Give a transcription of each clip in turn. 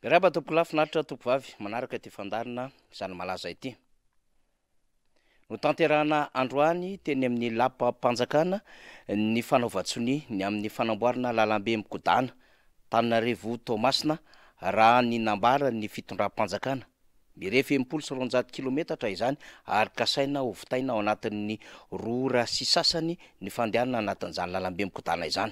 Miraba tompoko lafinaritra tompovavy manaraka ty fandarina izany malaza ity. No tanterahana androany teny amin'ny lapam-panjakana ny fanaovatsony ny amin'ny fanamboarana lalambe mikodana Tananarivo Toamasina raha ny nambara ny fitondram-panjakana. Mirefy 900 kilometatra izany ary kasaina ho vitaina ao anatin'ny rora sy sasany ny fandehanana anatin'izany lalambe mikodana izany.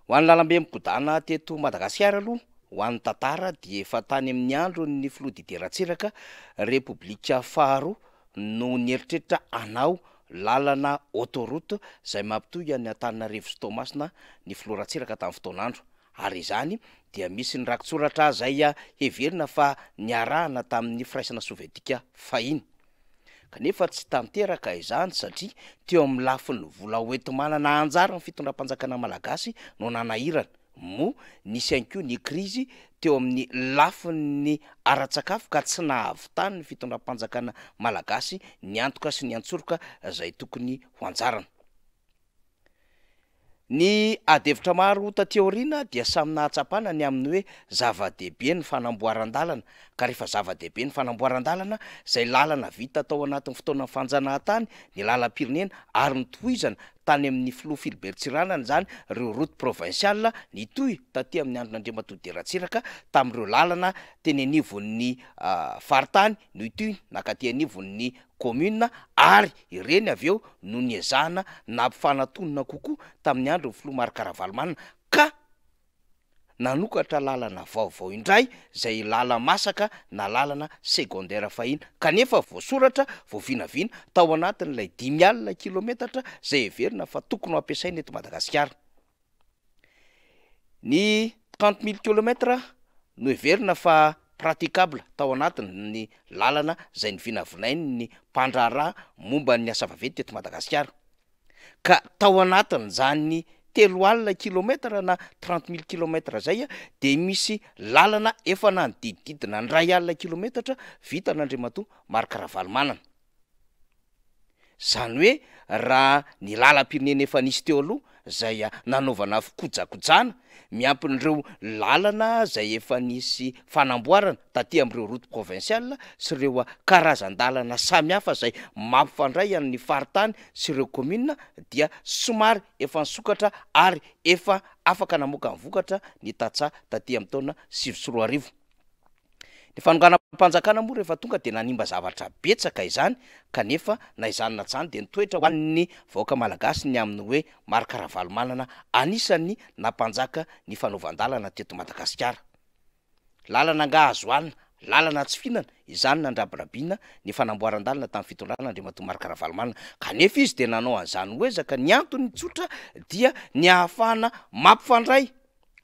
Ho an'ny lalambe mikodana teto Madagasikara aloha ho an'ny tantara dia efa tany amin'ny andro ny filodidiran-tsiraka Repoblika faharoa no nieritreritra anao lalana autoroute izay mampitohy any Antananarivo sy Toamasina ny filoran-tsiraka tamin'ny fotoan'andro. Ary izany dia misy ny rakitsoratra izay heverina fa niarahana tamin'ny firaisana sovietika fahiny. Kanefa tsy tanteraka izany satria teo amin'ny lafin'ny vola hoentim-manana anjara ny fitondram-panjakana malagasy no nanahirana. Mo nisy ihany koa ny krizy teo amin'ny lafin'ny ara-tsakafo ka tsy nahavitany ny fitondram-panjakana malagasy ny antoka sy ny antsoroka izay tokony ho anjarana. Ny adevitra maro taty aoriana dia samy nahatsapana ny amin'ny hoe zava-dehibe ny fanamboaran-dalana, ka rehefa zava-dehibe ny fanamboaran-dalana izay lalana vita tao anatin'ny fotoana fanjanahantany ny lalam-pirenena ary nitohizana tany amin'ny filoha Philibert Tsiranana izany ireo route provinciale nitohy taty amin'ny andron'Andriamatoa Deratsiraka tamin'ireo lalana teny anivon'ny faritany no itohy nakaty anivon'ny commune ary ireny avy eo no niezahana nampifanantonina kokoa tamin'ny andro ny filoha Marc Ravalomanana ka nanokatra lalana vaovao indray izay lala masaka na lalana secondaire fahiny kanefa voasoratra voavinavina tao anatin'ilay 5,000 kilometatra izay heverina fa tokony ho ampiasaina eto Madagasikara. Ny 30,000 kilometra no heverina fa praticable tao anatin'ny lalana izay ny vinavinainy ny mpandraharaha momba ny asa vaventy eto Madagasikara. Ka tao anatin'izany 3,000 kilometra na 30,000 kilometra zay dia misy lalana efa nanodidididina ny 1,000 kilometatra vita n'Andriamatoa Marc Ravalomanana. Zany hoe raha ny lalam-pirenena efa nisy teo aloha izay nanaovana fikojakojana miampin'ireo lalana izay efa nisy fanamboarana taty amin'ireo route provinciale sy ireo karazan-dalana samihafa izay mampifandray amin'ny faritany sy ireo commune dia somary efa nisokatra ary efa afaka namoaka ny vokatra ny tatsaha taty amin'ny taona 2021. Ny fanonganam-panjakana moa rehefa tonga dia nanimba zavatra betsaka izany kanefa na izany na tsany dia nitoetra ho an'ny vahoaka malagasy ny amin'ny hoe Marc Ravalomanana anisan'ny nampanjaka ny fanaovan-dalana teto Madagasikara. Lalana ngahazoanina, lalana tsy fihinana izany nandrabirabiana ny fanamboaran-dalana tamin'ny fitondrana Andriamatoa Marc Ravalomanana kanefa izy dia nanao an'izany hoe zaka ny antony tsotra dia ny ahafahana mampifandray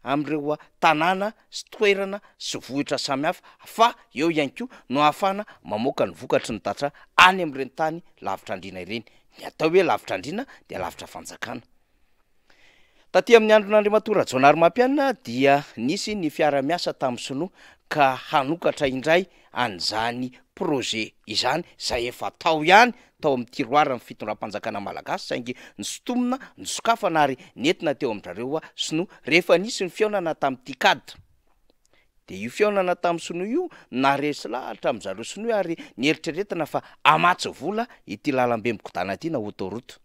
amin'ireo tanàna sy toerana sy vohitra samihafa fa eo ihany koa no ahafahana mamoaka ny vokatry ny tatra any amin'ireny tany lavitra andrina ireny. Ny atao hoe lavitra andrina dia lavitra fanjakana. Taty amin'ny andron'Andriamatoa Rajaonarimampianina dia nisy ny fiara-miasa tamin'ny Sinoa ka hanokatra indray an'izany projet izany izay efa tao ihany tao amin'ny tiroara ny fitondram-panjakana malagasy saingy nisotomina nisokafana ary nentina teo amin'ireo Sinoa rehefa nisy ny fiaonana tamin'ny tikady. Dia io fiaonana tamin'ny Sinoa io naresy lahatra amin'ny zareo Sinoa ary nieritreretina fa amatsy vola ity lalambe mikodana ity na autoroute.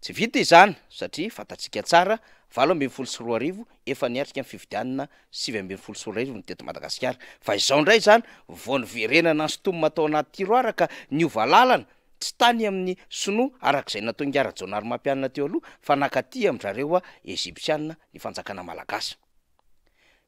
Tsy vita izany satria fantatsika tsara 18,4 efa niatrika ny fifidianana 7,4 teto Madagasikara. Fa izao indray izany vao niverenana sotomina tao anaty tiroara ka niova lalana tsy tany amin'ny Sinoa arak'izay natao Ngiara Rajaonarimampianina teo aloha fa nakaty amin'izareo Ezipsiana ny fanjakana malagasy.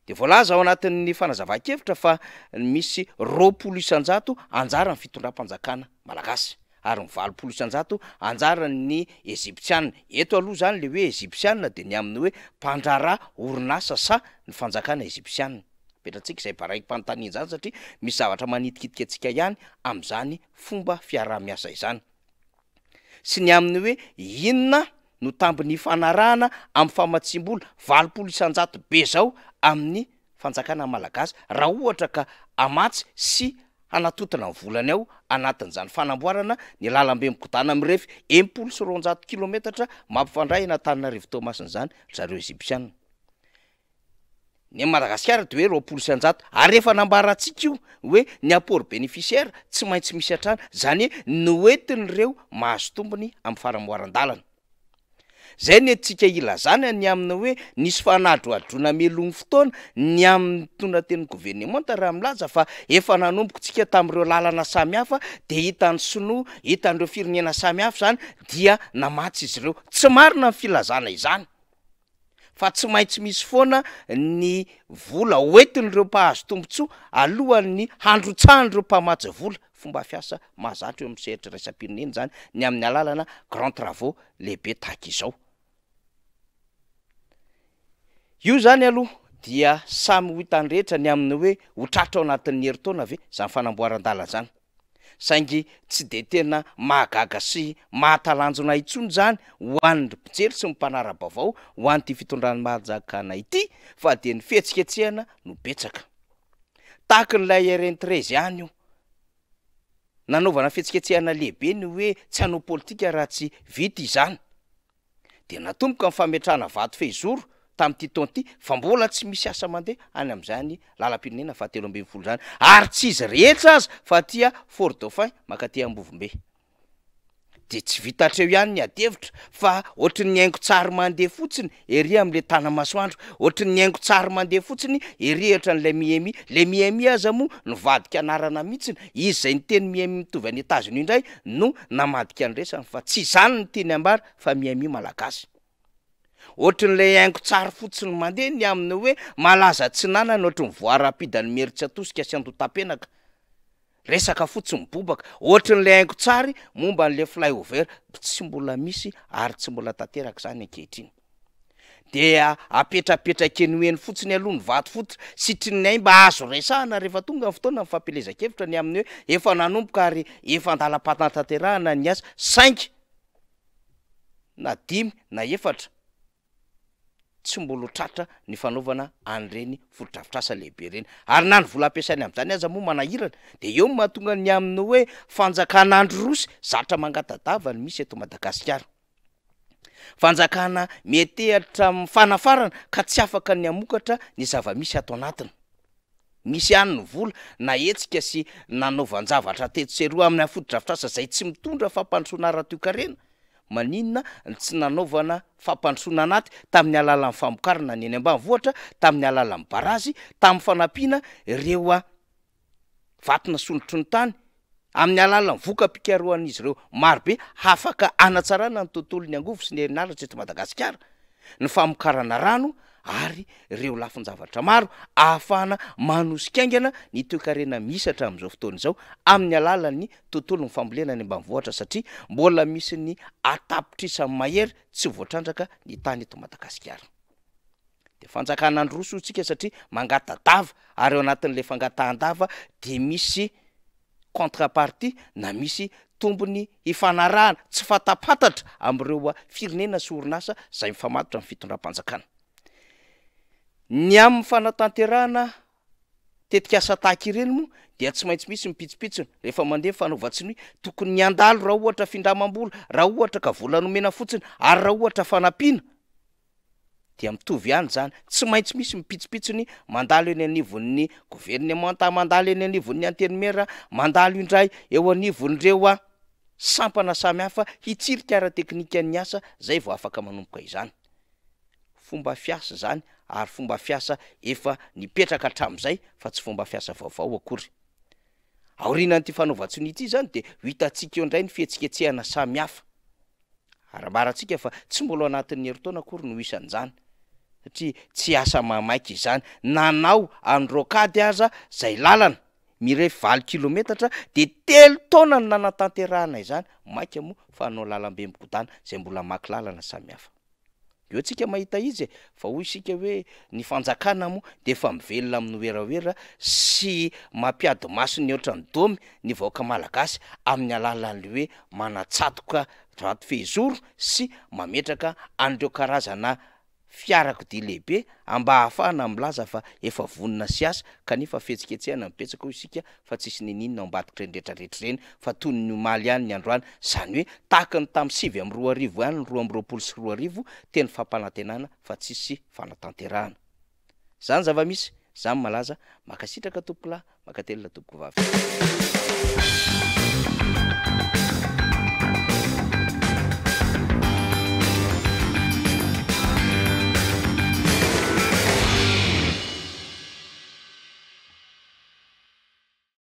Dia voalaza ao anatin'ny fanazava-kevitra fa misy 20 isan-jato anjara ny fitondram-panjakana malagasy ary ny 20 isan-jato anjara ny Ezipsiana. Eto aloha zany le hoe Ezipsiana dia ny amin'ny hoe mpandraharaha orinasa sa ny fanjakana Ezipsiana. Petratsika izay paraiki-panontaniana izany satria misy zavatra manitikitika antsika ihany amin'izany fomba fiaraha-miasa izany. Sy ny amin'ny hoe inona no tambiny fanarahana amin'ny famatsim-bola 20 isan-jato be zao amin'ny fanjakana malagasy raha ohatra ka amatsy sy anatotona ny volany ao anatin'izany fanamboarana ny lalambe mikodana mirefy 1,200 kilometatra mampifandray Antananarivo Toamasina izany zareo Ezipsiana. ny Madagasikara de hoe 20% ary rehefa nambarantsika io hoe ny apport bénéficiaire tsy maintsy misy atrana zany hoe noentin'ireo mahazo tombony amin'ny faramboaran-dalana zay ny tsika ilazana ny amina hoe nisy fanadroadrona melony fotoana ny amin'ny tonaten'ny gouvernement raha milaza fa efa nanomboka tsika tamin'ireo lalana samihafa de hitan'ny sinoa hitan'ireo firenena samihafa zany dia namatsy izy ireo tsy marina ny filazana izany fa tsy maintsy misy foana ny vola oentin'ireo mpahazo tombotsoa alohan'ny handrotsahan'ireo mpamatsy vola fomba fiasa mahazatra eo amin'ny sehatra raisam-pirenena zany ny amin'ny alalana grand travaux lehibe tahaka izao io zany aloha dia samy ho hitany rehetra ny amin'ny hoe ho tratra ao anatin'ny herintaona ave zany fanamboaran-dalana zany saingy tsy de tena mahagaga sy mahatalanjona itsony zany ho an'ny mpijery sy mimpanara-baovao ho an'ity fitondrany mahazakana ity fa de ny fihetsiketsehana no betsaka tahaka n'ilay RN13 ihany io nanaovana fihetsiketsehana lehibe ny hoe tsy hanao politika raha tsy vita izany de natomboka ny fametrahana vato fehizoro tamin'ity taona ity fa mbola tsy misy asa mandeha any amin'izany lalam-pirenena fa 13 zany ary tsy izy rehetra azy fa tia Fort Dauphin makaty Ambovombe de tsy vitatreo ihany ny adevitra fa ohatry ny haingo tsary mandeha fotsiny ery amin'le tanamasoandro ohatry ny haingo tsary mandeha fotsiny ery ohatra n'lay Miami aza moa nivadika anarana mihitsiny izy zay ny teny Miami mitovy any États-Unis indray no namadika an'resany fa tsy izany ny teny ambara fa Miami malagasy ohatry n'lay haingo tsary fotsiny mandeha ny aminy hoe malaza tsy nanany ohatry ny voarapidany meritsy atosika sy andotam-penaka resaka fotsiny mibobaka ohatry n'lay haingo tsary momba n'le flyover tsy mbola misy ary tsy mbola tanteraka zany ankehitriny dia apetrapetraka eny fotsiny aloha ny vato fototra sitriny ay mba azo resahana rehefa tonga ny fotoana ny fampelezakevitra ny amin'ny hoe efa nanomboka ary efa andala-patantanterahana ny asa saingy na 5 na 4 tsy mbola tratra ny fanaovana an'ireny fotodrafitrasa lehibe reny ary na ny vola ampiasainy amin'izany aza moa manahirana de eo mahatonga ny amin'ny hoe fanjakan'andro rosy zatra mangatadavany misy eto Madagasikara fanjakana metehatra mifanafarana ka tsy afaka ny amokatra ny zava-misy ato anatiny misy ihany ny vola na etsika sy nanaovan-javatra tetseroa amin'ny fotodrafitrasa zay tsy mitondra fampandrosoana ara-toekarena maninona tsy nanaovana fampandrosoana anaty tamin'ny alalan'ny famokarana ny eny ambanivohitra tamin'ny alalan'ny barazy tamin'ny fanampiana ireo vatona sonotry ny tany amin'ny alalan'ny voka-pikaroan'izy ireo marobe afaka anatsarana ny tontolo ny angovo sy ny herinaratra eto Madagasikara ny famokarana rano ary ireo lafin-javatra maro ahafahana manosikaingana ny toekarena misatra amin'izao fotoana izao amin'ny alalan'ny tontolo ny fambolena ny ambanivohitra satria mbola misy ny atapitrisany mahery tsy voatrandraka ny tany eto Madagasikara de fanjakan'andro roso tsika satria mangatadava ary eo anatin'le fangatahan-dava de misy contrepartie na misy tombony ifanarahana tsy fatapatatra amin'ireo firenena sy orinasa zay mifamatotra amin'ny fitondram-panjakana ny amin'ny fanatanterahana tetika asa tahaka ireny moa dia tsy maintsy misy mipitsipitsiny rehefa mandeha fanaovatsiny hoe tokony ny andalo raha ohatra findramam-bola raha ohatra ka vola nomena fotsiny ary raha ohatra fanampiana dia mitovy ihany zany tsy maintsy misy mipitsipitsiny mandalo eny anivon'ny gouvernementa mandalo eny anivon'ny antenimera mandalo indray eo anivon'ireo sampana samihafa hitsirika ara-teknika ny asa zay vao afaka manomboka izany fomba fiasa zany ary fomba fiasa efa nipetraka hatramin'izay fa tsy fomba fiasa vaovao akory aorinan'ity fanaovatsiny ity zany de hitantsika eo indray ny fihetsiketsehana samihafa arabarantsika fa tsy mbola anatin'ny herintaona akory no isan'izany satria tsy asa mamaiky izany nanao androkady aza zay lalana mire 20 kilometatra de 3 taona ny nanatanterahana izany maika moa fa anao lalam-be mikodana zay mbola maky lalana samihafa eo tsika mahita izy fa hoy isika hoe ny fanjakana moa de efa mivelona amin'ny oeraoera sy mampiady maso ny oatra ny domy ny vahoaka malagasy amin'ny alalan'le hoe manatsatoka vato fehizoro sy mametraka an'ireo karazana fiarakodia lehibe amba ahafahana milaza fa efa vonona sy asa kanefa fihetsiketsehana mipetsaka ho isika fa tsisy ninina ao ambadika reny rehetrarehetra reny fa toy ny omaly ihany ny androany zany hoe tahaka ny tamin'ny 7 ihany ny 2 sy 2 teny fampanantenana fa tsisy fanatanterahana zany zava-misy zany malaza makasitraka tompoko lahy makatelona tompoko vavy